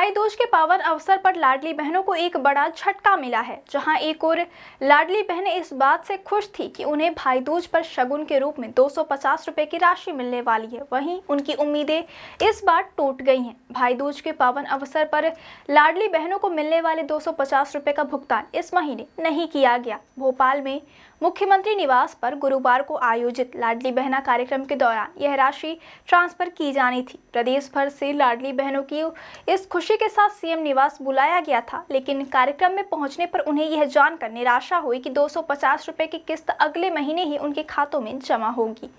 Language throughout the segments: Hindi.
भाई दूज के पावन अवसर पर लाडली बहनों को एक बड़ा झटका मिला है। जहां एक और लाडली बहनें इस बात से खुश थी कि उन्हें भाई दूज पर शगुन के रूप में 250 रुपए की राशि मिलने वाली है, वहीं उनकी उम्मीदें इस बार टूट गई हैं। भाई दूज के पावन अवसर पर लाडली बहनों को मिलने वाले 250 रुपए का भुगतान इस महीने नहीं किया गया। भोपाल में मुख्यमंत्री निवास पर गुरुवार को आयोजित लाडली बहना कार्यक्रम के दौरान यह राशि ट्रांसफर की जानी थी। प्रदेश भर से लाडली बहनों की इस खुशी के साथ सीएम निवास बुलाया गया था, लेकिन कार्यक्रम में पहुंचने पर उन्हें यह जानकर निराशा हुई कि 250 रुपए की किस्त अगले महीने ही उनके खातों में जमा होगी।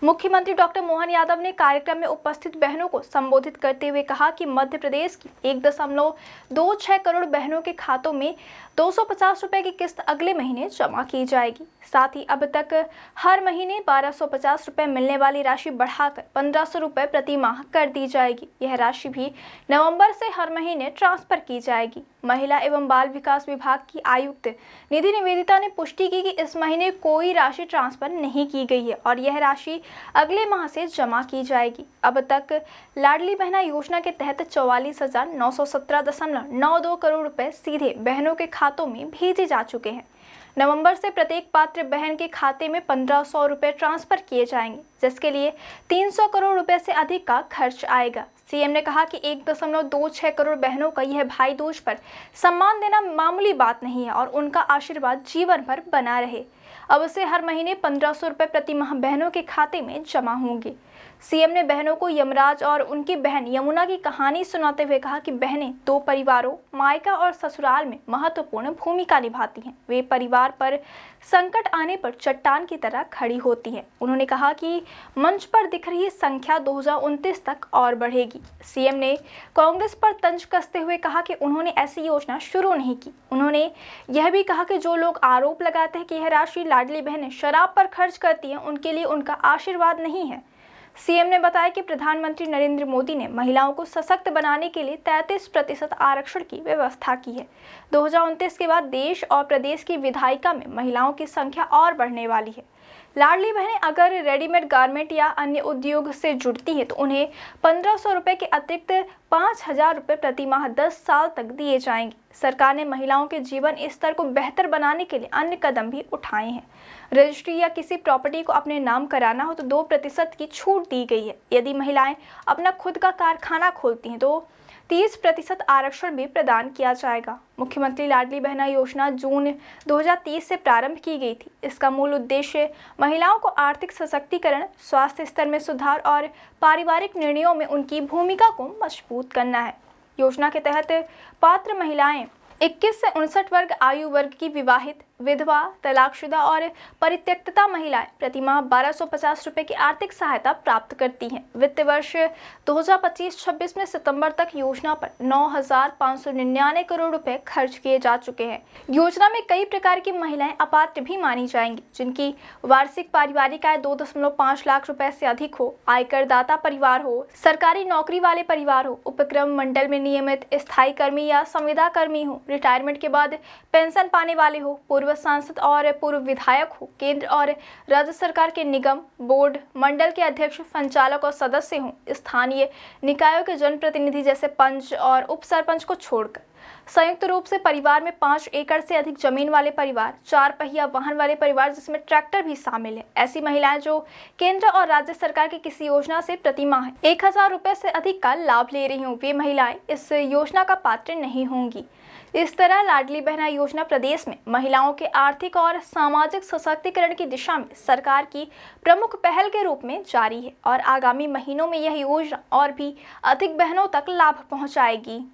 मुख्यमंत्री डॉक्टर मोहन यादव ने कार्यक्रम में उपस्थित बहनों को संबोधित करते हुए कहा कि मध्य प्रदेश की 1.26 करोड़ बहनों के खातों में 250 रुपए की किस्त अगले महीने जमा की जाएगी। साथ ही अब तक हर महीने 1250 रुपए मिलने वाली राशि बढ़ाकर 1500 रुपए प्रति माह कर दी जाएगी। यह राशि भी नवंबर से हर महीने ट्रांसफर की जाएगी। महिला एवं बाल विकास विभाग की आयुक्त निधि निवेदिता ने पुष्टि की कि इस महीने कोई राशि ट्रांसफर नहीं की गई है और यह राशि अगले माह से जमा की जाएगी। अब तक लाडली बहना योजना के तहत 44,917.92 करोड़ रुपए सीधे बहनों के खातों में भेजे जा चुके हैं। नवंबर से प्रत्येक पात्र बहन के खाते में 1500 रुपए ट्रांसफर किए जाएंगे, जिसके लिए 300 करोड़ रुपए से अधिक का खर्च आएगा। सीएम ने कहा कि 1.26 करोड़ बहनों का यह भाई दूज पर सम्मान देना मामूली बात नहीं है और उनका आशीर्वाद जीवन भर बना रहे। अब से हर महीने 1500 रुपए प्रति माह बहनों के खाते में जमा होंगे। सीएम ने बहनों को यमराज और उनकी बहन यमुना की कहानी सुनाते हुए कहा कि बहनें दो परिवारों मायका और ससुराल में महत्वपूर्ण भूमिका निभाती हैं। वे परिवार पर संकट आने पर चट्टान की तरह खड़ी होती हैं। उन्होंने कहा कि मंच पर दिख रही संख्या 2029 तक और बढ़ेगी। सीएम ने कांग्रेस पर तंज कसते हुए कहा कि उन्होंने ऐसी योजना शुरू नहीं की। उन्होंने यह भी कहा कि जो लोग आरोप लगाते हैं कि यह राशि लाडली बहनें शराब पर खर्च करती हैं, उनके लिए उनका आशीर्वाद नहीं है। सीएम ने बताया कि प्रधानमंत्री नरेंद्र मोदी ने महिलाओं को सशक्त बनाने के लिए 33% आरक्षण की व्यवस्था की है। 2029 के बाद देश और प्रदेश की विधायिका में महिलाओं की संख्या और बढ़ने वाली है। लाडली बहनें अगर रेडीमेड गारमेंट या अन्य उद्योग से जुड़ती हैं तो उन्हें 1500 रुपए के अतिरिक्त 5000 रुपए प्रति माह 10 साल तक दिए जाएंगे। सरकार ने महिलाओं के जीवन स्तर को बेहतर बनाने के लिए अन्य कदम भी उठाए हैं। रजिस्ट्री या किसी प्रॉपर्टी को अपने नाम कराना हो तो 2% की छूट दी गई है। यदि महिलाएं अपना खुद का कारखाना खोलती हैं तो 30% आरक्षण भी प्रदान किया जाएगा। मुख्यमंत्री लाडली बहना योजना जून 2030 से प्रारंभ की गई थी। इसका मूल उद्देश्य महिलाओं को आर्थिक सशक्तिकरण, स्वास्थ्य स्तर में सुधार और पारिवारिक निर्णयों में उनकी भूमिका को मजबूत करना है। योजना के तहत पात्र महिलाएं 21 से 59 वर्ग आयु वर्ग की विवाहित, विधवा, तलाकशुदा और परित्यक्ता महिलाएं प्रति माह 1250 रुपए की आर्थिक सहायता प्राप्त करती हैं। वित्त वर्ष 2025-26 में सितंबर तक योजना पर 9,599 करोड़ रुपए खर्च किए जा चुके हैं। योजना में कई प्रकार की महिलाएं अपात्र भी मानी जाएंगी, जिनकी वार्षिक पारिवारिक आय 2.5 लाख रुपए से अधिक हो, आयकर दाता परिवार हो, सरकारी नौकरी वाले परिवार हो, उपक्रम मंडल में नियमित स्थायी कर्मी या संविदा कर्मी हो, रिटायरमेंट के बाद पेंशन पाने वाले हो, पूर्व सांसद और पूर्व विधायक हो, केंद्र और राज्य सरकार के निगम, बोर्ड, मंडल के अध्यक्ष, संचालक और सदस्य हों, स्थानीय निकायों के जनप्रतिनिधि जैसे पंच और उप सरपंच को छोड़कर संयुक्त रूप से परिवार में 5 एकड़ से अधिक जमीन वाले परिवार, 4 पहिया वाहन वाले परिवार जिसमें ट्रैक्टर भी शामिल है। ऐसी महिलाएं जो केंद्र और राज्य सरकार की किसी योजना से प्रति माह 1000 रुपए से अधिक का लाभ ले रही हों, वे महिलाएं इस योजना का पात्र नहीं होंगी। इस तरह लाडली बहना योजना प्रदेश में महिलाओं के आर्थिक और सामाजिक सशक्तिकरण की दिशा में सरकार की प्रमुख पहल के रूप में जारी है और आगामी महीनों में यह योजना और भी अधिक बहनों तक लाभ पहुंचाएगी।